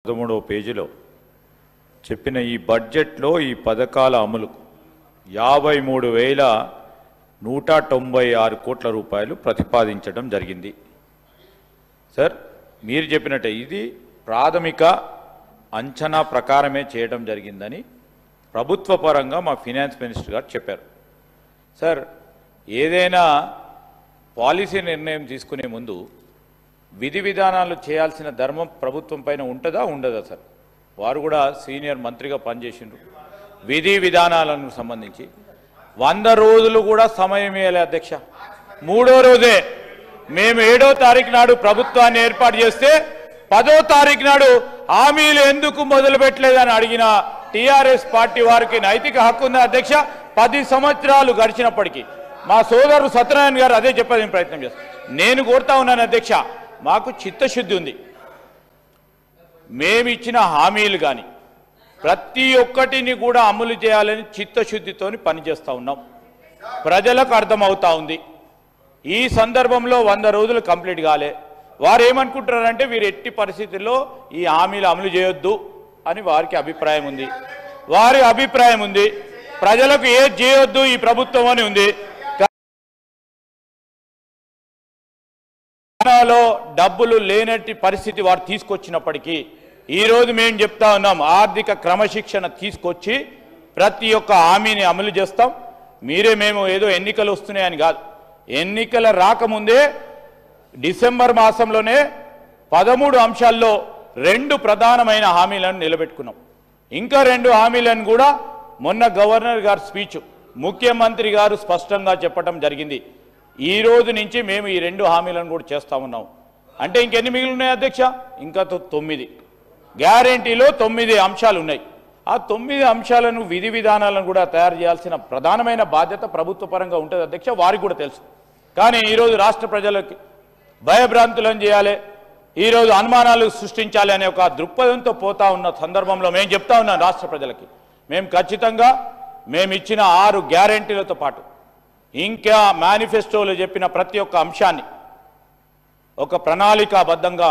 13వ పేజీలో చెప్పిన ఈ బడ్జెట్లో ఈ పథకాల అమలుకు 53,196 కోట్ల రూపాయలు ప్రతిపాదించడం జరిగింది. సార్ మీరు చెప్పినట్టే ఇది ప్రాథమిక అంచనా ప్రకారమే చేయడం జరిగిందని ప్రభుత్వ పరంగా మా ఫైనాన్స్ మినిస్టర్ గారు చెప్పారు. సార్ ఏదైనా పాలసీ నిర్ణయం తీసుకునే ముందు విధి విధానాలు చేయాల్సిన ధర్మం ప్రభుత్వం పైన ఉంటుందా ఉండదా సార్? వారు కూడా సీనియర్ మంత్రిగా పనిచేసిండ్రు. విధి విధానాలకు సంబంధించి 100 రోజులు కూడా సమయం ఇవ్వాలి అధ్యక్ష. 3వ రోజే మేము 7వ తారీఖు నాడు ప్రభుత్వాన్ని ఏర్పాటు చేస్తే 10వ తారీఖు నాడు హామీలు ఎందుకు మొదలు పెట్టలేదని అడిగిన టీఆర్ఎస్ పార్టీ వారికి నైతిక హక్కు ఉంది అధ్యక్ష. 10 సంవత్సరాలు గడిచినప్పటికీ మా సోదరుడు సత్యనారాయణ గారు అదే చెప్పడానికి ప్రయత్నం చేస్తారు. నేను కోరుతా ఉన్నాను అధ్యక్ష, మాకు చిత్తశుద్ధి ఉంది. మేమిచ్చిన హామీలు కానీ ప్రతి ఒక్కటిని కూడా అమలు చేయాలని చిత్తశుద్ధితో పనిచేస్తూ ఉన్నాం. ప్రజలకు అర్థమవుతా ఉంది. ఈ సందర్భంలో 100 రోజులు కంప్లీట్ కాలే. వారు ఏమనుకుంటున్నారంటే వీరు ఎట్టి పరిస్థితుల్లో ఈ హామీలు అమలు చేయొద్దు అని వారికి అభిప్రాయం ఉంది. వారి అభిప్రాయం ఉంది. ప్రజలకు ఏది చేయొద్దు ఈ ప్రభుత్వం అని ఉంది. డబ్బులు లేనట్టి పరిస్థితి వారు తీసుకొచ్చినప్పటికీ ఈరోజు మేము చెప్తా ఉన్నాం, ఆర్థిక క్రమశిక్షణ తీసుకొచ్చి ప్రతి ఒక్క హామీని అమలు చేస్తాం. మేము ఏదో ఎన్నికలు వస్తున్నాయని కాదు, ఎన్నికల రాకముందే డిసెంబర్ మాసంలోనే 13 అంశాల్లో 2 ప్రధానమైన హామీలను నిలబెట్టుకున్నాం. ఇంకా 2 హామీలను కూడా మొన్న గవర్నర్ గారి స్పీచ్ ముఖ్యమంత్రి గారు స్పష్టంగా చెప్పడం జరిగింది. ఈ రోజు నుంచి మేము ఈ 2 హామీలను కూడా చేస్తా ఉన్నాం. అంటే ఇంకెన్ని మిగిలి ఉన్నాయి అధ్యక్ష? ఇంకా 9 గ్యారెంటీలో 9 అంశాలు ఉన్నాయి. ఆ 9 అంశాలను విధి విధానాలను కూడా తయారు చేయాల్సిన ప్రధానమైన బాధ్యత ప్రభుత్వ పరంగా ఉంటుంది అధ్యక్ష. వారికి కూడా తెలుసు. కానీ ఈరోజు రాష్ట్ర ప్రజలకి భయభ్రాంతులను చేయాలి, ఈరోజు అనుమానాలు సృష్టించాలి అనే ఒక దృక్పథంతో పోతా ఉన్న సందర్భంలో మేము చెప్తా ఉన్నాం రాష్ట్ర ప్రజలకి, మేము ఖచ్చితంగా మేము ఇచ్చిన 6 గ్యారెంటీలతో పాటు ఇంకా మేనిఫెస్టోలో చెప్పిన ప్రతి ఒక్క అంశాన్ని ఒక ప్రణాళికాబద్ధంగా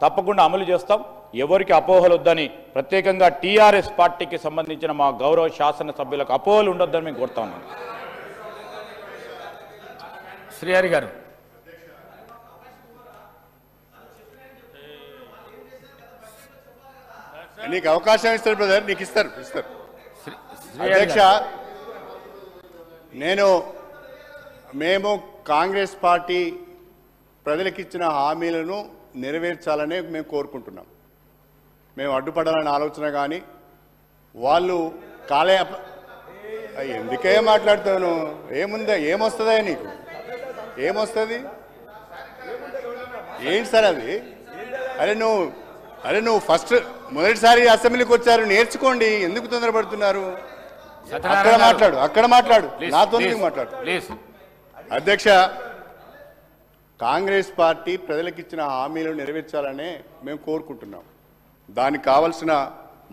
తప్పకుండా అమలు చేస్తాం. ఎవరికి అపోహలు వద్దని ప్రత్యేకంగా టీఆర్ఎస్ పార్టీకి సంబంధించిన మా గౌరవ శాసనసభ్యులకు అపోహలు ఉండొద్దని మేము కోరుతా ఉన్నాం. శ్రీహరి గారు నీకు అవకాశం ఇస్తారు బ్రదర్, నీకు ఇస్తారు. అధ్యక్ష, మేము కాంగ్రెస్ పార్టీ ప్రజలకిచ్చిన హామీలను నెరవేర్చాలనే మేము కోరుకుంటున్నాం. మేము అడ్డుపడాలనే ఆలోచన కానీ వాళ్ళు ఎందుకే మాట్లాడుతాను? ఏముందా? ఏమొస్తుందా నీకు? ఏమొస్తుంది? ఏంటి సార్ అది? నువ్వు ఫస్ట్ మొదటిసారి అసెంబ్లీకి వచ్చారు, నేర్చుకోండి. ఎందుకు తొందరపడుతున్నారు? అక్కడ మాట్లాడు నాతో మాట్లాడు. అధ్యక్ష, కాంగ్రెస్ పార్టీ ప్రజలకిచ్చిన హామీలను నెరవేర్చాలనే మేము కోరుకుంటున్నాం. దానికి కావలసిన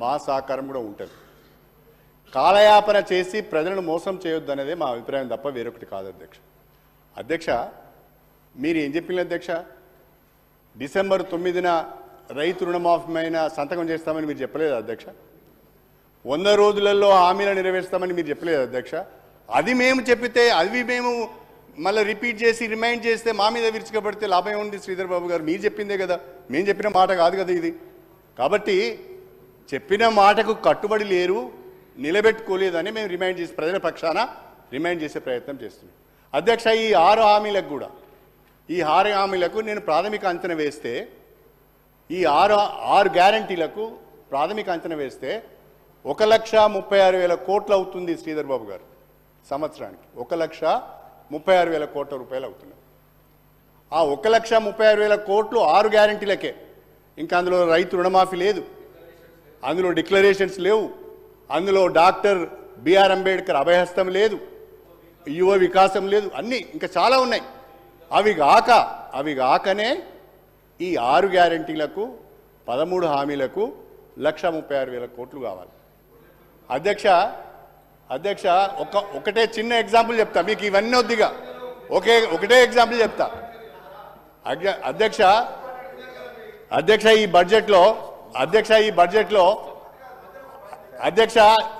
మా సహకారం కూడా ఉంటుంది. కాలయాపన చేసి ప్రజలను మోసం చేయొద్దు అనేదే మా అభిప్రాయం తప్ప వేరొకటి కాదు అధ్యక్ష. మీరు ఏం చెప్పింది అధ్యక్ష? డిసెంబర్ 9న రైతు రుణమాఫీమైన సంతకం చేస్తామని మీరు చెప్పలేదు అధ్యక్ష. 100 రోజులలో హామీలను నెరవేరుస్తామని మీరు చెప్పలేదు అధ్యక్ష. అది మేము చెప్పితే అవి మేము మళ్ళీ రిపీట్ చేసి రిమైండ్ చేస్తే మా మీద విరుచుకబడితే లాభం ఏముంది? శ్రీధర్ బాబు గారు మీరు చెప్పిందే కదా, మేము చెప్పిన మాట కాదు కదా ఇది. కాబట్టి చెప్పిన మాటకు కట్టుబడి లేరు, నిలబెట్టుకోలేదని మేము రిమైండ్ చేసి ప్రజల పక్షాన రిమైండ్ చేసే ప్రయత్నం చేస్తున్నాం అధ్యక్ష. ఈ 6 హామీలకు కూడా ఈ 6 హామీలకు నేను ప్రాథమిక అంచనా వేస్తే, ఈ 6 గ్యారంటీలకు ప్రాథమిక అంచనా వేస్తే 1,36,000 కోట్లు అవుతుంది శ్రీధర్ బాబు గారు. సంవత్సరానికి 1,36,000 కోట్ల రూపాయలు అవుతున్నాయి. ఆ 1,36,000 కోట్లు 6 గ్యారంటీలకే. ఇంకా అందులో రైతు రుణమాఫీ లేదు, అందులో డిక్లరేషన్స్ లేవు, అందులో డాక్టర్ బిఆర్ అంబేద్కర్ అభయహస్తం లేదు, యువ వికాసం లేదు, అన్నీ ఇంకా చాలా ఉన్నాయి. అవి కాకనే ఈ 6 గ్యారంటీలకు 13 హామీలకు 1,36,000 కోట్లు కావాలి అధ్యక్ష. ఒకటే చిన్న ఎగ్జాంపుల్ చెప్తా మీకు, ఇవన్నీ వద్దిగా ఒకటే ఎగ్జాంపుల్ చెప్తా అధ్యక్ష. ఈ బడ్జెట్లో అధ్యక్ష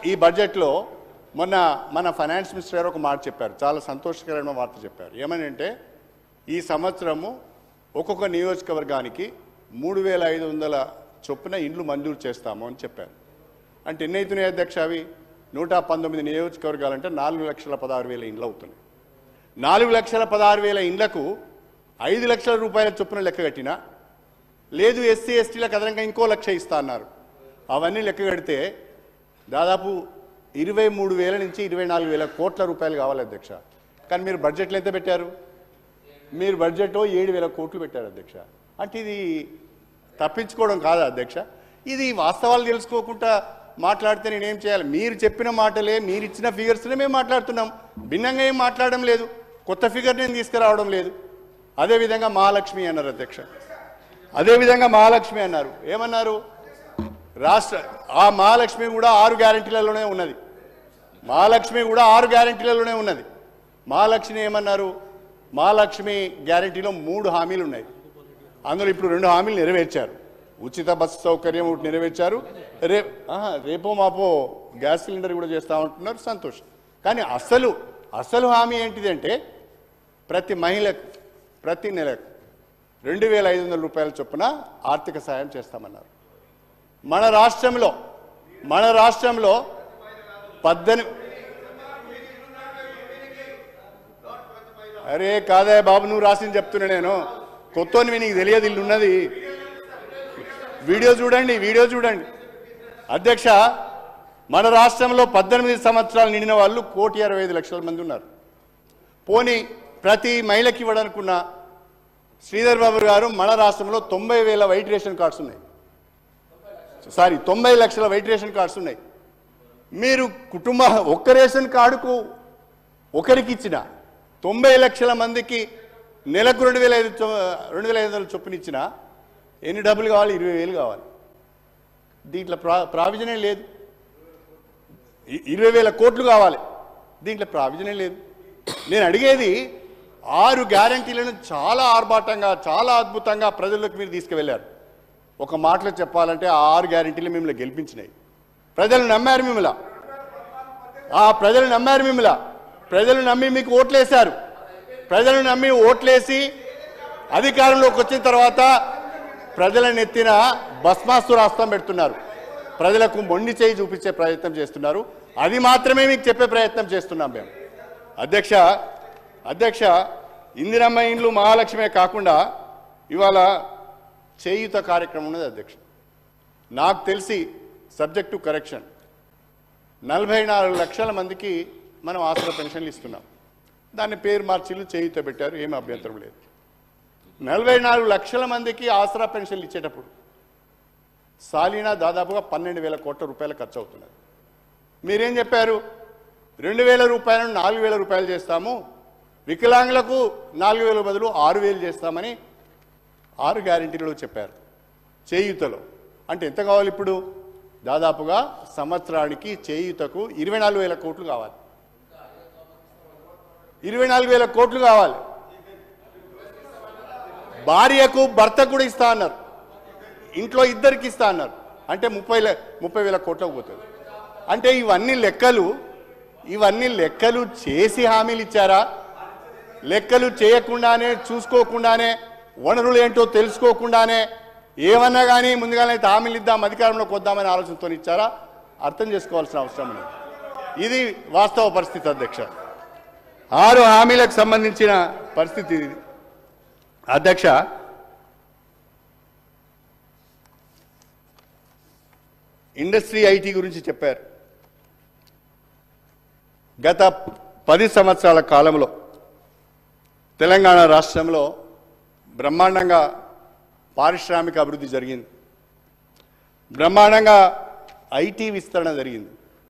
ఈ బడ్జెట్లో మొన్న మన ఫైనాన్స్ మినిస్టర్ గారు ఒక మాట చెప్పారు, చాలా సంతోషకరమైన వార్త చెప్పారు. ఏమని అంటే ఈ సంవత్సరము ఒక్కొక్క నియోజకవర్గానికి 3,500 చొప్పున ఇండ్లు మంజూరు చేస్తాము అని చెప్పారు. అంటే ఎన్ని అవుతున్నాయి అధ్యక్ష? అవి 119 నియోజకవర్గాలంటే 4,16,000 ఇండ్లు అవుతున్నాయి. 4,16,000 ఇండ్లకు 5 లక్షల రూపాయల చొప్పున లెక్క కట్టినా, లేదు ఎస్సీ ఎస్టీలకు అదనంగా ఇంకో 1,00,000 ఇస్తా అన్నారు. అవన్నీ లెక్క కడితే దాదాపు 23,000 నుంచి 24,000 కోట్ల రూపాయలు కావాలి అధ్యక్ష. కానీ మీరు బడ్జెట్లో ఎంత పెట్టారు? మీరు బడ్జెట్లో 7,000 కోట్లు పెట్టారు అధ్యక్ష. అంటే ఇది తప్పించుకోవడం కాదా అధ్యక్ష? ఇది వాస్తవాలు తెలుసుకోకుండా మాట్లాడితే నేనేం చేయాలి? మీరు చెప్పిన మాటలే, మీరు ఇచ్చిన ఫిగర్స్నే మేము మాట్లాడుతున్నాం, భిన్నంగా ఏం మాట్లాడడం లేదు, కొత్త ఫిగర్ నేను తీసుకురావడం లేదు. అదేవిధంగా మహాలక్ష్మి అన్నారు అధ్యక్ష, అదేవిధంగా మహాలక్ష్మి అన్నారు. ఏమన్నారు? ఆ మహాలక్ష్మి కూడా 6 గ్యారెంటీలలోనే ఉన్నది. మహాలక్ష్మి కూడా 6 గ్యారెంటీలలోనే ఉన్నది. మహాలక్ష్మి ఏమన్నారు? మహాలక్ష్మి గ్యారెంటీలో 3 హామీలు ఉన్నాయి. అందులో ఇప్పుడు 2 హామీలు నెరవేర్చారు. ఉచిత బస్సు సౌకర్యం ఒకటి నెరవేర్చారు. రేపో మాపో గ్యాస్ సిలిండర్ కూడా చేస్తామంటున్నారు, సంతోషం. కానీ అసలు హామీ ఏంటిదంటే ప్రతి మహిళకు ప్రతి నెలకు 2,500 రూపాయల చొప్పున ఆర్థిక సాయం చేస్తామన్నారు. మన రాష్ట్రంలో 18 అరే కాదా బాబు, నువ్వు రాసింది చెప్తున్నా నేను, కొత్తని నీకు తెలియదు, ఇల్లు ఉన్నది. వీడియో చూడండి అధ్యక్ష. మన రాష్ట్రంలో 18 సంవత్సరాలు నిండిన వాళ్ళు 1,65,00,000 మంది ఉన్నారు. పోనీ ప్రతి మహిళకి ఇవ్వడానుకున్న శ్రీధర్ బాబు గారు, మన రాష్ట్రంలో 90,000 వైట్ రేషన్ కార్డ్స్ ఉన్నాయి. 90 లక్షల వైట్ రేషన్ కార్డ్స్ ఉన్నాయి. మీరు ఒక్క రేషన్ కార్డుకు ఒకరికి ఇచ్చిన 90 లక్షల మందికి నెలకు 2,500 చొప్పున ఇచ్చిన ఎన్ని డబ్బులు కావాలి? 20,000 కావాలి. దీంట్లో ప్రావిజనే లేదు. 20,000 కోట్లు కావాలి, దీంట్లో ప్రావిజనే లేదు. నేను అడిగేది 6 గ్యారంటీలను చాలా ఆర్భాటంగా, చాలా అద్భుతంగా ప్రజల్లోకి మీరు తీసుకువెళ్ళారు. ఒక మాటలో చెప్పాలంటే ఆ 6 గ్యారంటీలు మిమ్మల్ని గెలిపించినాయి. ప్రజలు నమ్మారు మిమ్మల్ని. ప్రజలు నమ్మి మీకు ఓట్లేశారు. ప్రజలు నమ్మి ఓట్లేసి అధికారంలోకి వచ్చిన తర్వాత ప్రజలను ఎత్తిన భస్మాసురాస్త్రం పెడుతున్నారు. ప్రజలకు మొండి చేయి చూపించే ప్రయత్నం చేస్తున్నారు. అది మాత్రమే మీకు చెప్పే ప్రయత్నం చేస్తున్నాం మేము. అధ్యక్ష ఇందిరమ్మ ఇండ్లు మహాలక్ష్మే కాకుండా ఇవాళ చేయూత కార్యక్రమం ఉన్నది అధ్యక్ష. నాకు తెలిసి సబ్జెక్ట్ టు కరెక్షన్ 44 లక్షల మందికి మనం ఆసరా పెన్షన్లు ఇస్తున్నాం. దాన్ని పేరు మార్చిలు చేయూత పెట్టారు, ఏమి అభ్యంతరం లేదు. 44 లక్షల మందికి ఆసరా పెన్షన్లు ఇచ్చేటప్పుడు సాలీనా దాదాపుగా 12,000 కోట్ల రూపాయలు ఖర్చు అవుతున్నది. మీరేం చెప్పారు? 2,000 రూపాయలను 4,000 రూపాయలు చేస్తాము, వికలాంగులకు 4,000 బదులు 6,000 చేస్తామని 6 గ్యారెంటీలలో చెప్పారు. చేయూతలో అంటే ఎంత కావాలి? ఇప్పుడు దాదాపుగా సంవత్సరానికి చేయూతకు 24,000 కోట్లు కావాలి. 24,000 కోట్లు కావాలి. భార్యకు భర్తకు కూడా ఇస్తా అన్నారు, ఇంట్లో ఇద్దరికి ఇస్తా అన్నారు. అంటే 30,000 కోట్లకు పోతుంది. అంటే ఇవన్నీ లెక్కలు చేసి హామీలు ఇచ్చారా? లెక్కలు చేయకుండానే, చూసుకోకుండానే, వనరులు ఏంటో తెలుసుకోకుండానే ఏమన్నా కానీ ముందుగానే హామీలు ఇద్దాం, అధికారంలోకి వద్దామనే ఆలోచనతో ఇచ్చారా? అర్థం చేసుకోవాల్సిన అవసరం ఉంది. ఇది వాస్తవ పరిస్థితి అధ్యక్ష. 6 హామీలకు సంబంధించిన పరిస్థితి ఇది అధ్యక్ష. ఇండస్ట్రీ ఐటీ గురించి చెప్పారు. గత 10 సంవత్సరాల కాలంలో తెలంగాణ రాష్ట్రంలో బ్రహ్మాండంగా పారిశ్రామిక అభివృద్ధి జరిగింది, బ్రహ్మాండంగా ఐటీ విస్తరణ జరిగింది.